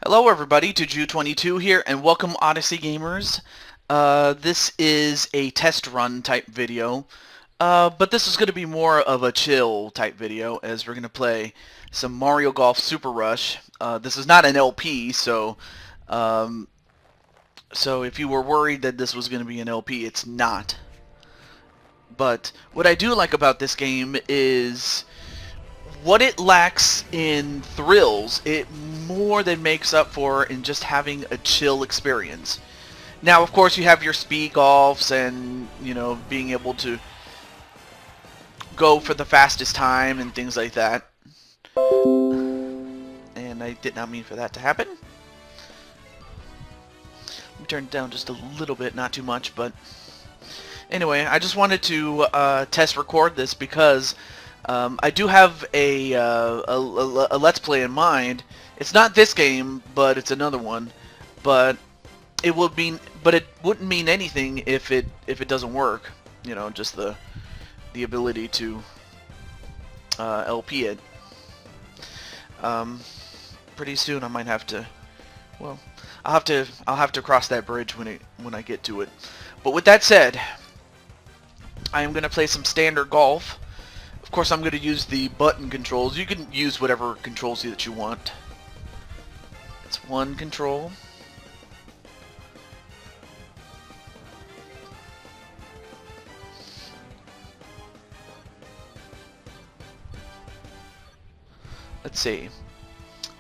Hello everybody, TehJew22 here, and welcome Odyssey gamers. This is a test run type video, but this is going to be more of a chill type video as we're going to play some Mario Golf Super Rush. This is not an LP, um, so if you were worried that this was going to be an LP, it's not. But what I do like about this game is what it lacks in thrills, it more than makes up for in just having a chill experience. Now, of course, you have your speed golfs and, you know, being able to go for the fastest time and things like that. And I did not mean for that to happen. Let me turn it down just a little bit, not too much, but anyway, I just wanted to test record this because I do have a Let's Play in mind. It's not this game, but it's another one. But it wouldn't mean anything if it doesn't work. You know, just the ability to LP it. Pretty soon I might have to. Well, I'll have to cross that bridge when I get to it. But with that said, I am gonna play some standard golf. Of course, I'm going to use the button controls. You can use whatever controls that you want. It's one control. Let's see.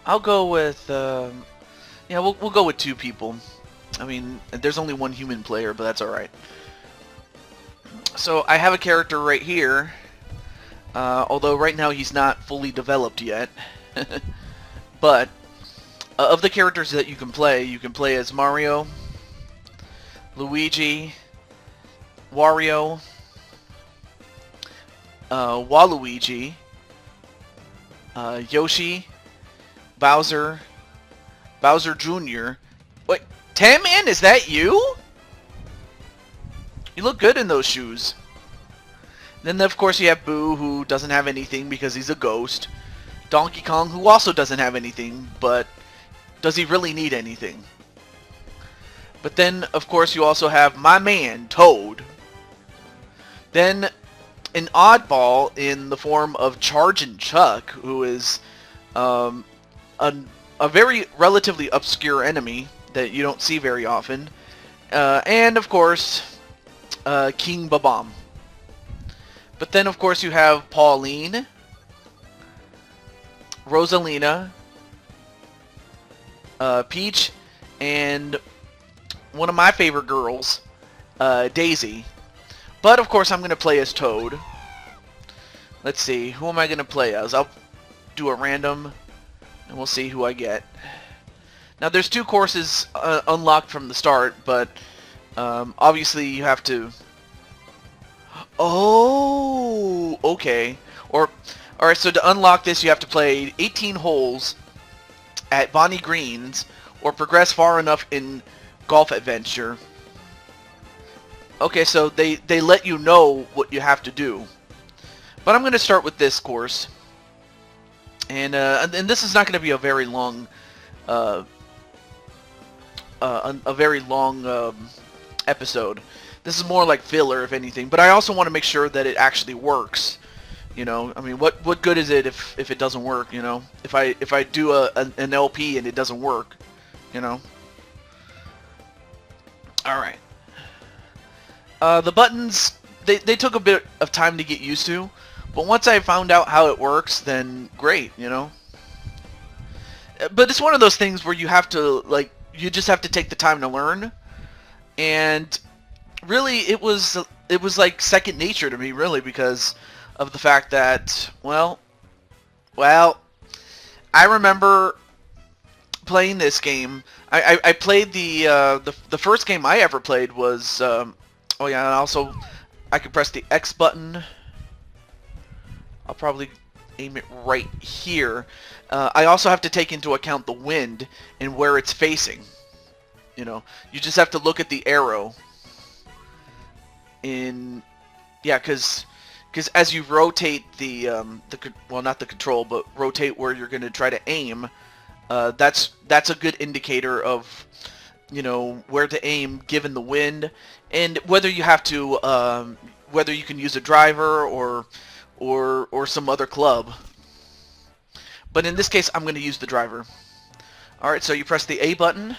I'll go with, yeah, we'll go with two people. I mean, there's only one human player, but that's alright. So, I have a character right here. Although right now he's not fully developed yet. But of the characters that you can play as Mario, Luigi, Wario, Waluigi, Yoshi, Bowser, Bowser Jr. Wait, Tan Man, is that you? You look good in those shoes. Then, of course, you have Boo, who doesn't have anything because he's a ghost. Donkey Kong, who also doesn't have anything, but does he really need anything? But then, of course, you also have my man, Toad. Then, an oddball in the form of Chargin' Chuck, who is a very relatively obscure enemy that you don't see very often. And, of course, King Babam. But then, of course, you have Pauline, Rosalina, Peach, and one of my favorite girls, Daisy. But, of course, I'm going to play as Toad. Let's see, who am I going to play as? I'll do a random, and we'll see who I get. Now, there's two courses unlocked from the start, but obviously you have to... Oh, okay. Alright, so to unlock this, you have to play 18 holes at Bonnie Greens or progress far enough in Golf Adventure. Okay, so they let you know what you have to do. But I'm going to start with this course. And this is not going to be a very long episode. This is more like filler, if anything. But I also want to make sure that it actually works. You know, I mean, what good is it if it doesn't work? You know, if I do an LP and it doesn't work, you know. All right. The buttons they took a bit of time to get used to, but once I found out how it works, then great, you know. But it's one of those things where you have to you just have to take the time to learn, and really, it was like second nature to me, really, because of the fact that, well, I remember playing this game. I played the first game I ever played was, oh yeah, and also I can press the X button. I'll probably aim it right here. I also have to take into account the wind and where it's facing. You know, you just have to look at the arrow. Yeah, because as you rotate well, not the control, but rotate where you're going to try to aim, That's a good indicator of, you know, where to aim given the wind, and whether you have to whether you can use a driver or some other club. But in this case, I'm going to use the driver. All right, so you press the A button,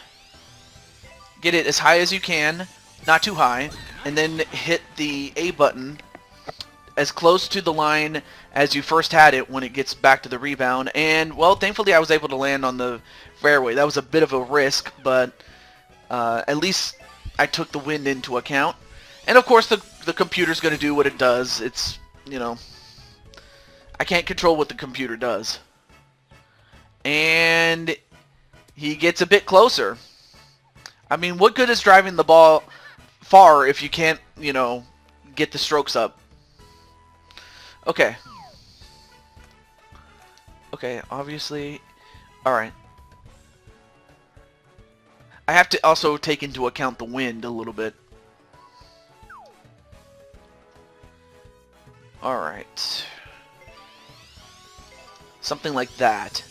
get it as high as you can, not too high, and then hit the A button as close to the line as you first had it when it gets back to the rebound. And, well, thankfully I was able to land on the fairway. That was a bit of a risk, but at least I took the wind into account. And, of course, the computer's going to do what it does. It's, you know, I can't control what the computer does. And he gets a bit closer. I mean, what good is driving the ball far if you can't, you know, get the strokes up? Okay. Okay, obviously. Alright. I have to also take into account the wind a little bit. Alright. Something like that.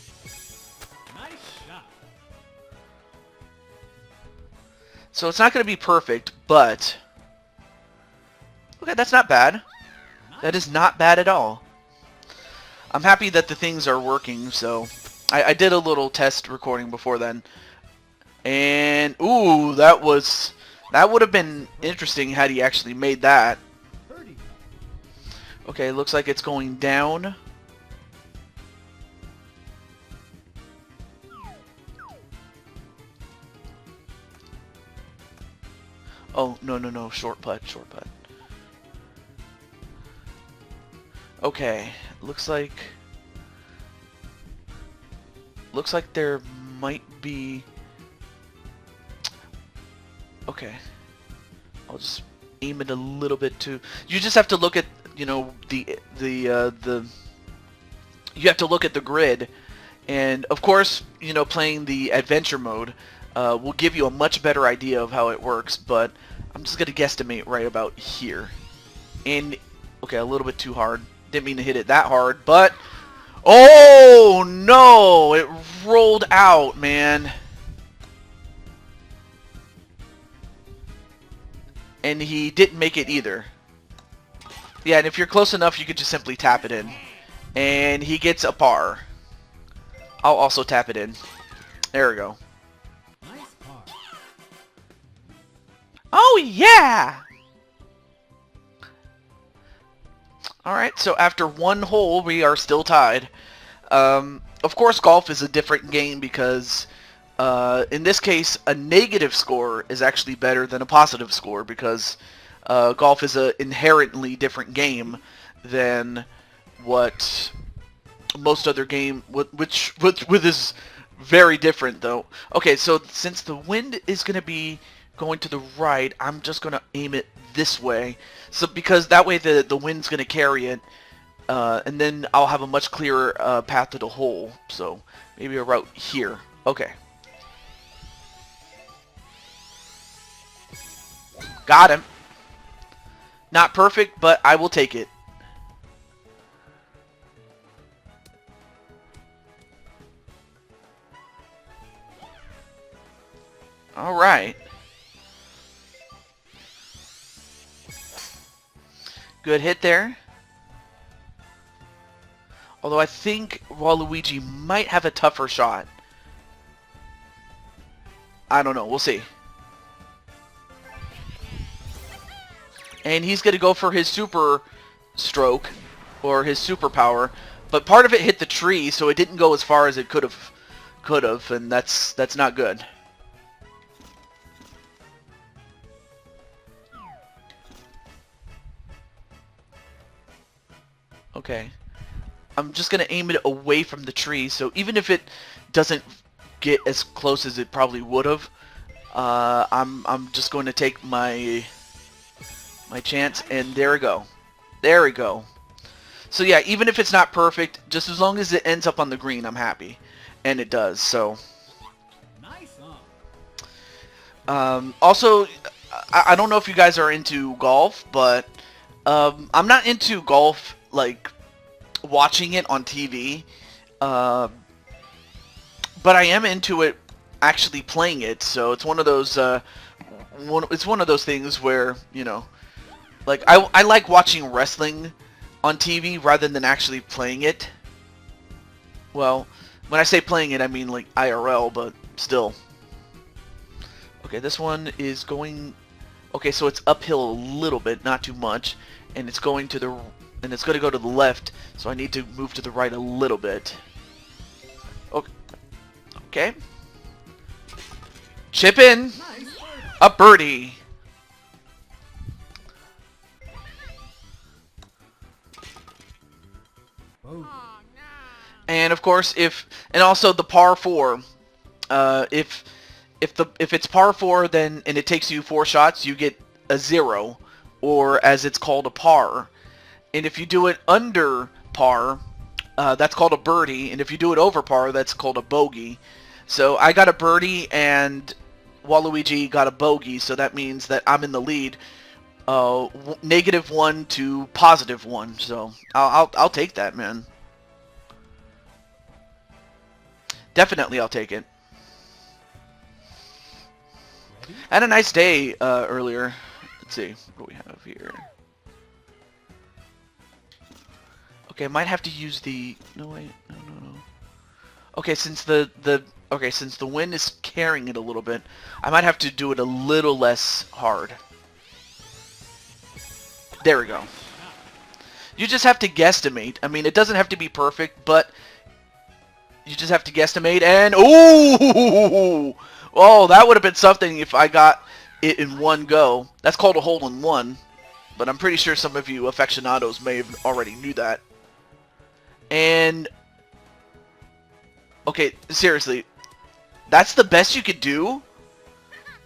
So it's not going to be perfect, but... Okay, that's not bad. That is not bad at all. I'm happy that the things are working, so... I did a little test recording before then. And, ooh, that would have been interesting had he actually made that. Okay, looks like it's going down. Oh, no, short putt. Okay, looks like there might be... Okay, I'll just aim it a little bit too. You just have to look at, you know, you have to look at the grid, and of course, you know, playing the adventure mode will give you a much better idea of how it works, but I'm just gonna guesstimate right about here. And okay, a little bit too hard. Didn't mean to hit it that hard, but oh no, it rolled out, man. And he didn't make it either. Yeah, and if you're close enough, you could just simply tap it in. And he gets a par. I'll also tap it in. There we go. Oh, yeah! Alright, so after one hole, we are still tied. Of course, golf is a different game because, in this case, a negative score is actually better than a positive score because golf is an inherently different game than what most other game, which is very different, though. Okay, so since the wind is going to be going to the right, I'm just going to aim it this way. So because that way the wind's going to carry it, and then I'll have a much clearer path to the hole. So maybe a route here. Okay. Got him. Not perfect, but I will take it. All right. Good hit there. Although I think Waluigi might have a tougher shot. I don't know. We'll see. And he's going to go for his super stroke, or his superpower. But part of it hit the tree, so it didn't go as far as it could have, and that's not good. Okay. I'm just going to aim it away from the tree, so even if it doesn't get as close as it probably would have, I'm just going to take my chance, and there we go. There we go. So yeah, even if it's not perfect, just as long as it ends up on the green, I'm happy. And it does, so. Also, I don't know if you guys are into golf, but I'm not into golf, like, watching it on TV. but I am into it, actually playing it. So it's one of those it's one of those things where, you know, like I like watching wrestling on TV rather than actually playing it. Well, when I say playing it, I mean like IRL, but still. Okay, this one is going. Okay, so it's uphill a little bit, not too much, and it's going to the and it's going to go to the left. So I need to move to the right a little bit. Okay. Okay. Chip in. A birdie. And of course, and also the par 4, if it's par 4, then and it takes you 4 shots, you get a 0, or as it's called, a par. And if you do it under par, that's called a birdie, and if you do it over par, that's called a bogey. So I got a birdie, and Waluigi got a bogey, so that means that I'm in the lead, -1 to +1. So I'll take that, man. Definitely, I'll take it. I had a nice day earlier. Let's see, what do we have here? Okay, I might have to use the. No wait, no. Okay, since the wind is carrying it a little bit, I might have to do it a little less hard. There we go. You just have to guesstimate. I mean, it doesn't have to be perfect, but you just have to guesstimate, and ooh! Oh, that would have been something if I got it in one go. That's called a hole-in-one, but I'm pretty sure some of you aficionados may have already knew that. And okay, seriously, that's the best you could do?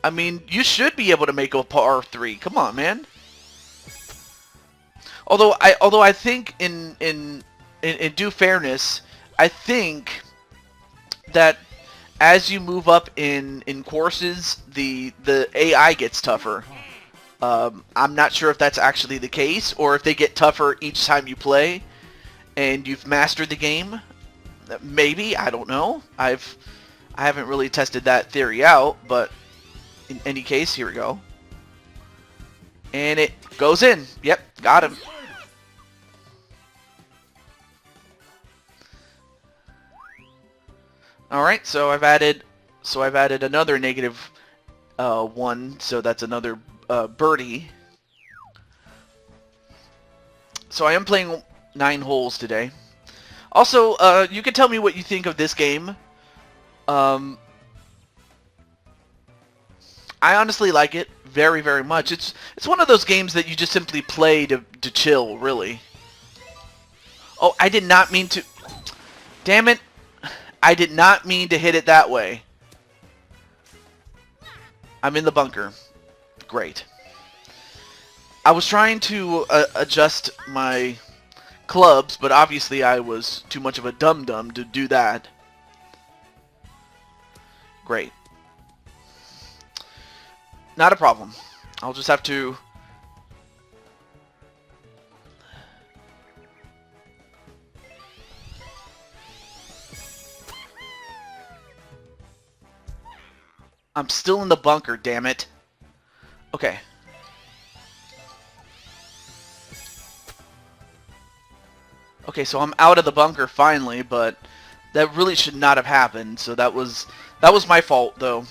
I mean, you should be able to make a par 3. Come on, man. Although I think in due fairness, I think that as you move up in courses, the AI gets tougher. I'm not sure if that's actually the case, or if they get tougher each time you play, and you've mastered the game. Maybe, I don't know. I haven't really tested that theory out, but in any case, here we go. And it goes in. Yep, got him. All right, so I've added another -1, so that's another birdie. So I am playing 9 holes today. Also, you can tell me what you think of this game. I honestly like it very, very much. It's one of those games that you just simply play to chill, really. Oh, I did not mean to. Damn it. I did not mean to hit it that way. I'm in the bunker. Great. I was trying to adjust my clubs, but obviously I was too much of a dum-dum to do that. Great. Not a problem. I'll just have to... I'm still in the bunker, damn it. Okay. Okay, so I'm out of the bunker finally, but that really should not have happened. So that was my fault, though.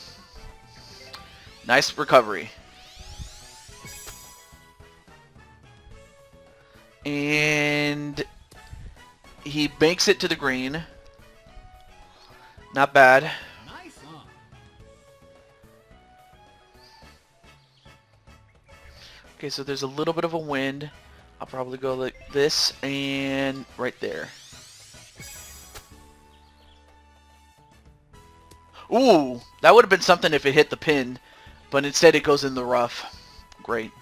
Nice recovery. And he makes it to the green. Not bad. Okay, so there's a little bit of a wind. I'll probably go like this and right there. Ooh, that would have been something if it hit the pin, but instead it goes in the rough. Great.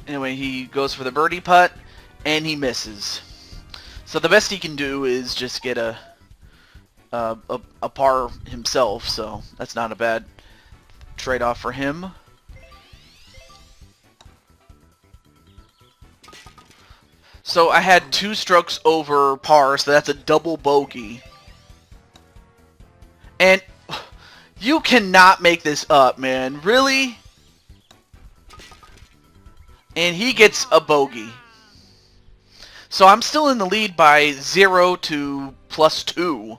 Anyway, he goes for the birdie putt, and he misses. So the best he can do is just get a par himself, so that's not a bad trade-off for him. So I had 2 strokes over par, so that's a double bogey. And you cannot make this up, man. Really? And he gets a bogey. So I'm still in the lead by 0 to +2.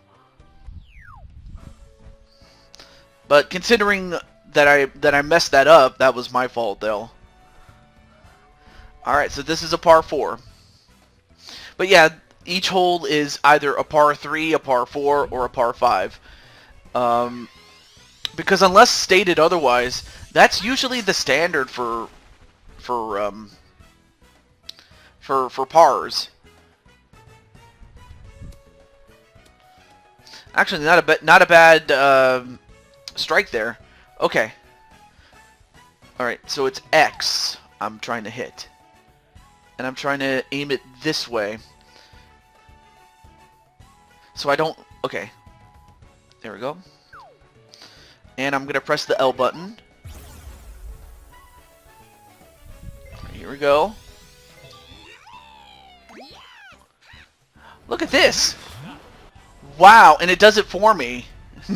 But considering that I messed that up, that was my fault, though. All right, so this is a par 4. But yeah, each hole is either a par 3, a par 4, or a par 5. Because unless stated otherwise, that's usually the standard for pars. Actually, not a bad strike there. Okay. All right, so it's X I'm trying to hit. And I'm trying to aim it this way. So I don't... Okay. There we go. And I'm going to press the L button. Here we go. Look at this! Wow, and it does it for me.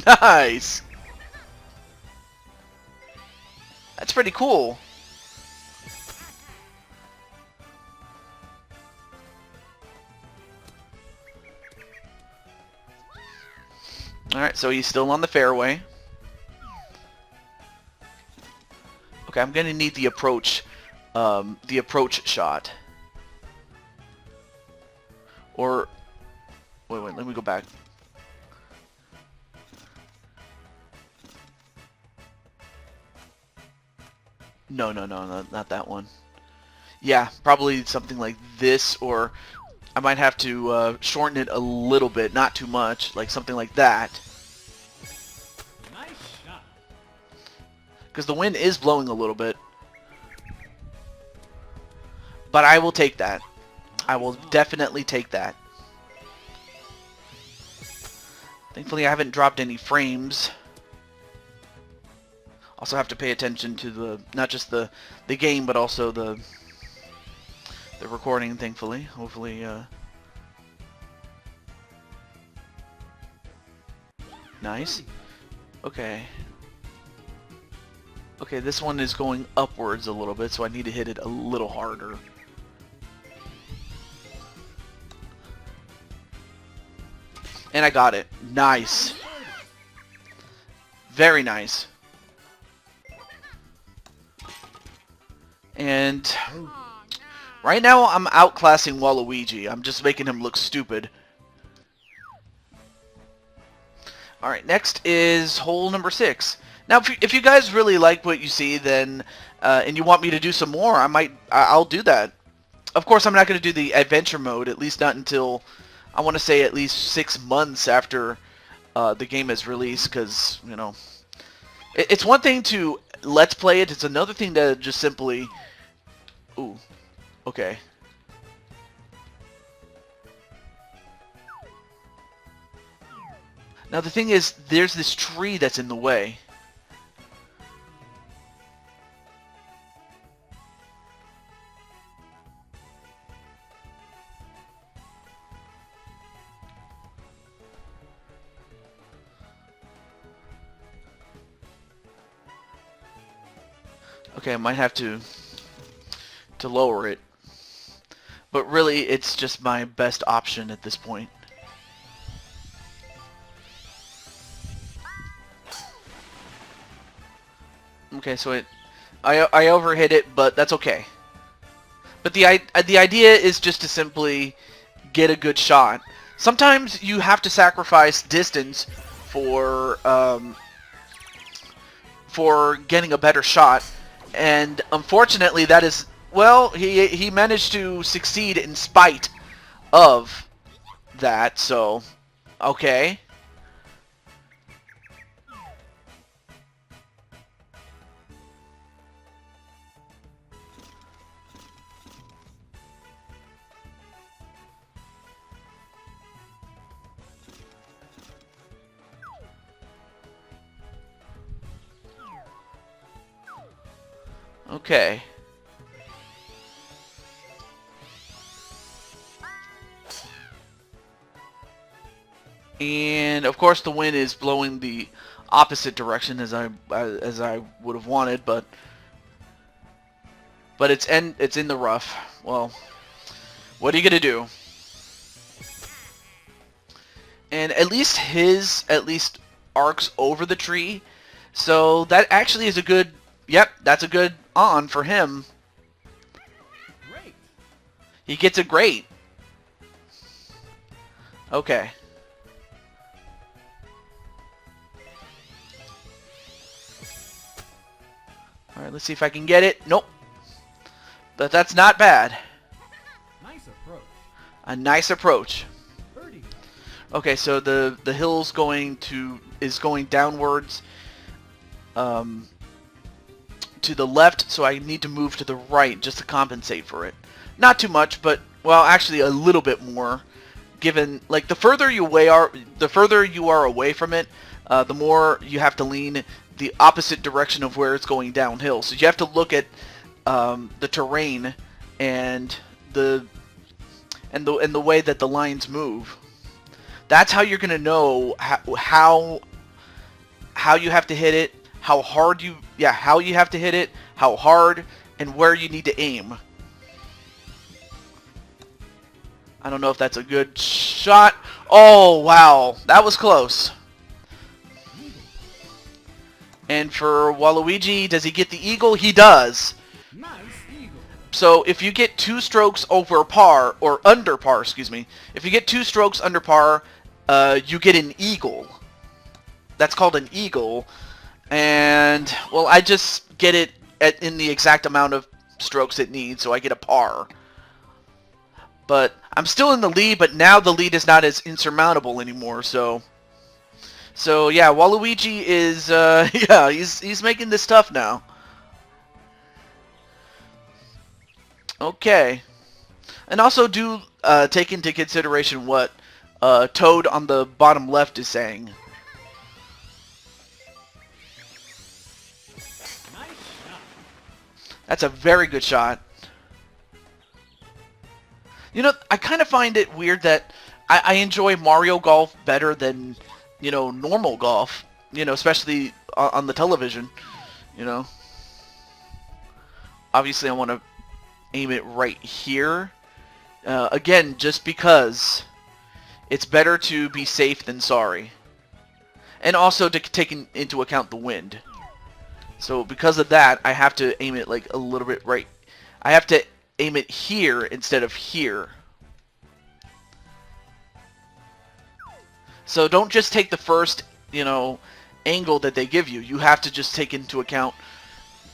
Nice! That's pretty cool. Alright, so he's still on the fairway. Okay, I'm gonna need the approach shot. Or, wait, let me go back. No, not that one. Yeah, probably something like this, or I might have to shorten it a little bit, not too much, like something like that. Nice shot. Because the wind is blowing a little bit. But I will take that. I will definitely take that. Thankfully, I haven't dropped any frames. Also have to pay attention to the not just the game, but also the recording. Thankfully, hopefully. Nice. Okay. Okay, this one is going upwards a little bit, so I need to hit it a little harder. And I got it. Nice. Very nice. And right now I'm outclassing Waluigi. I'm just making him look stupid. Alright, next is hole number 6. Now, if you guys really like what you see, then and you want me to do some more, I'll do that. Of course, I'm not going to do the adventure mode, at least not until, I want to say, at least 6 months after the game is released, because, you know, it's one thing to let's play it, it's another thing to just simply... Ooh, okay. Now the thing is, there's this tree that's in the way. Okay, I might have to lower it. But really, it's just my best option at this point. Okay, so I overhit it, but that's okay. But the idea is just to simply get a good shot. Sometimes you have to sacrifice distance for getting a better shot, and unfortunately, that is, well, he managed to succeed in spite of that. So, okay. Okay. And of course the wind is blowing the opposite direction as I would have wanted, but it's in the rough. Well, what are you gonna do? And at least arcs over the tree, so that actually is a good. Yep, that's a good on for him. Great. He gets a great. Okay. Alright, let's see if I can get it. Nope. But that's not bad. Nice approach. A nice approach. Birdie. Okay, so the hill's is going downwards to the left, so I need to move to the right just to compensate for it. Not too much, but well, actually a little bit more. Given like the further you are away from it, the more you have to lean the opposite direction of where it's going downhill. So you have to look at the terrain and the way that the lines move. That's how you're gonna know how you have to hit it, how you have to hit it, how hard, and where you need to aim. I don't know if that's a good shot. Oh, wow. That was close. And for Waluigi, does he get the eagle? He does. Nice eagle. So if you get 2 strokes over par, or under par, excuse me. If you get 2 strokes under par, you get an eagle. That's called an eagle. And, well, I just get it in the exact amount of strokes it needs, so I get a par. But I'm still in the lead, but now the lead is not as insurmountable anymore, so yeah, Waluigi is yeah, he's making this tough now. Okay. And also do take into consideration what Toad on the bottom left is saying. Nice shot. That's a very good shot. You know, I kind of find it weird that I enjoy Mario Golf better than, you know, normal golf. You know, especially on the television. You know. Obviously, I want to aim it right here. Again, just because it's better to be safe than sorry. And also to take into account the wind. So because of that, I have to aim it like a little bit right. I have to aim it here instead of here. So don't just take the first, you know, angle that they give you. You have to just take into account,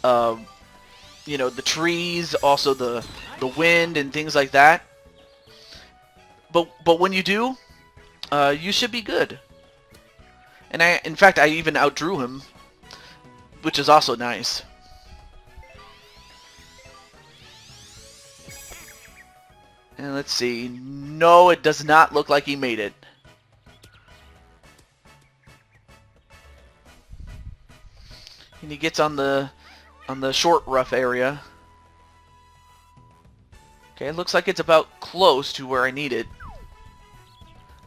you know, the trees, also the wind and things like that. But when you do, you should be good. And in fact, I even outdrew him, which is also nice. And let's see. No, it does not look like he made it. And he gets on the short rough area. Okay, it looks like it's about close to where I need it.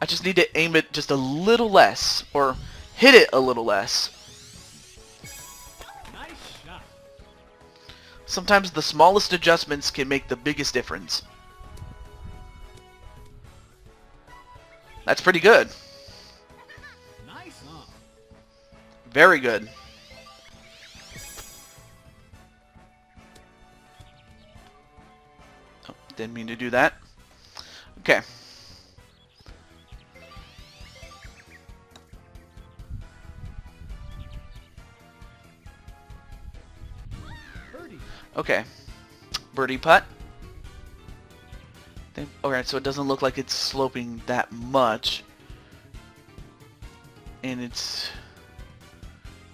I just need to aim it just a little less, or hit it a little less. Nice shot. Sometimes the smallest adjustments can make the biggest difference. That's pretty good. Nice on. Very good. Oh, didn't mean to do that. Okay. Birdie. Okay. Birdie putt. Alright, so it doesn't look like it's sloping that much. And it's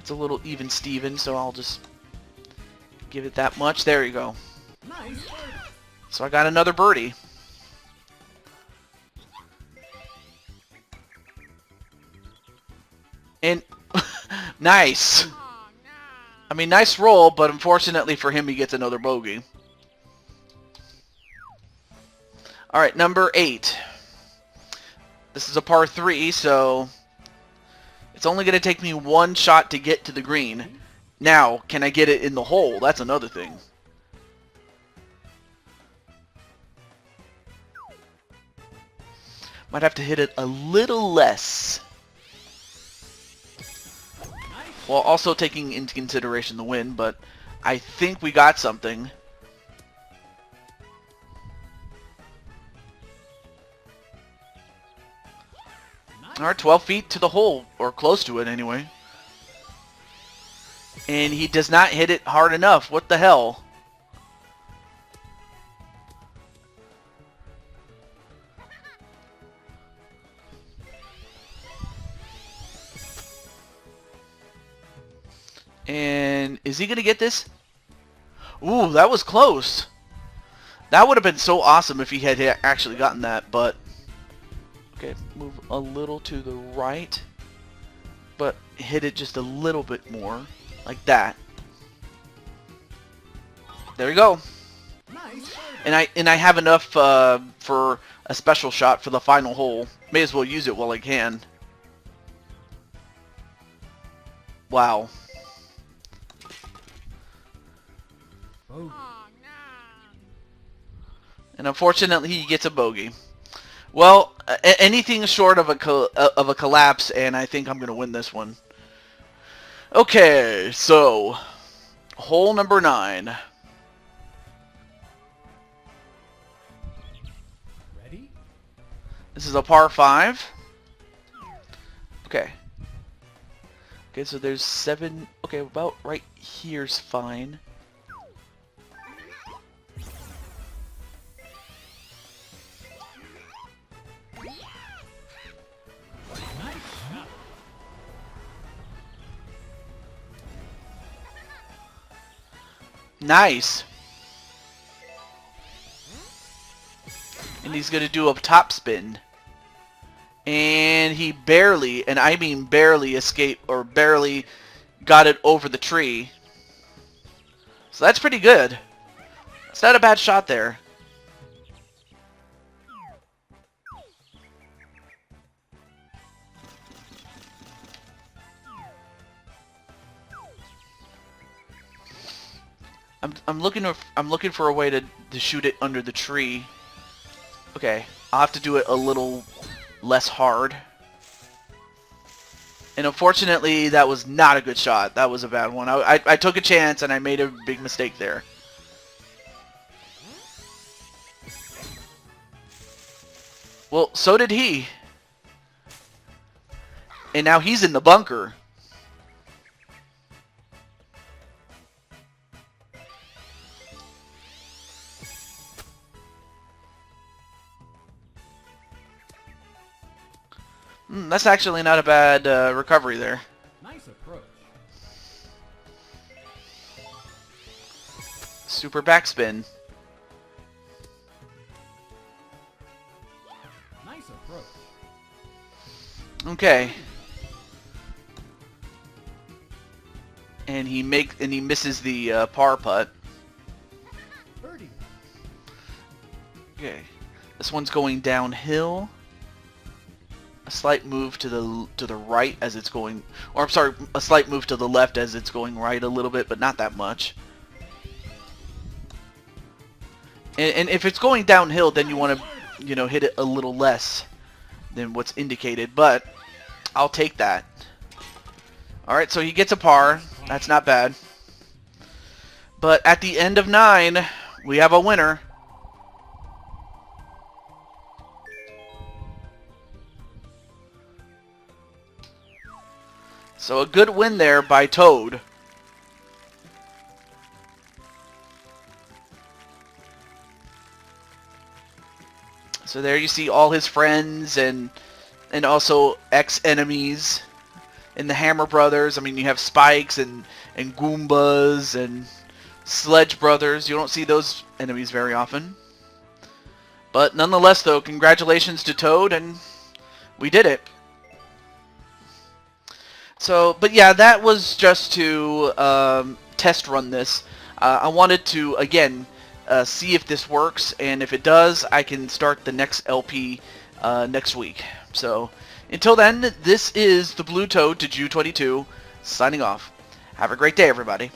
a little even Steven, so I'll just give it that much. There you go. Nice birdie. So I got another birdie. And nice. I mean, nice roll, but unfortunately for him, he gets another bogey. Alright, number 8. This is a par 3, so it's only going to take me one shot to get to the green. Now, can I get it in the hole? That's another thing. Might have to hit it a little less. While also taking into consideration the wind, but I think we got something. Alright, 12 feet to the hole, or close to it anyway. And he does not hit it hard enough. What the hell? And is he going to get this? Ooh, that was close. That would have been so awesome if he had actually gotten that, but... Okay, move a little to the right. But hit it just a little bit more. Like that. There we go. And I have enough for a special shot for the final hole. May as well use it while I can. Wow. Oh. And unfortunately, he gets a bogey. Well, anything short of a collapse, and I think I'm going to win this one. Okay, so hole number 9. Ready? This is a par 5. Okay. Okay, so there's 7. Okay, about right here's fine. Nice. And he's going to do a top spin. And he barely, and I mean barely, escaped, or barely got it over the tree. So that's pretty good. It's not a bad shot there. I'm looking for a way to shoot it under the tree. Okay, I'll have to do it a little less hard. And unfortunately, that was not a good shot. That was a bad one. I took a chance and I made a big mistake there. Well, so did he. And now he's in the bunker. That's actually not a bad recovery there. Nice approach. Super backspin. Nice approach. Okay. And he misses the par putt. Birdie. Okay. This one's going downhill. A slight move to the right as it's going, or I'm sorry, a slight move to the left as it's going right a little bit, but not that much. And if it's going downhill, then you want to, hit it a little less than what's indicated, but I'll take that. All right, so he gets a par. That's not bad. But at the end of 9, we have a winner. So a good win there by Toad. So there you see all his friends and also ex-enemies in the Hammer Brothers. I mean, you have Spikes and Goombas and Sledge Brothers. You don't see those enemies very often. But nonetheless, though, congratulations to Toad, and we did it. So, but yeah, that was just to test run this. I wanted to, again, see if this works, and if it does, I can start the next LP next week. So until then, this is the Blue Toad TehJew22 signing off. Have a great day, everybody.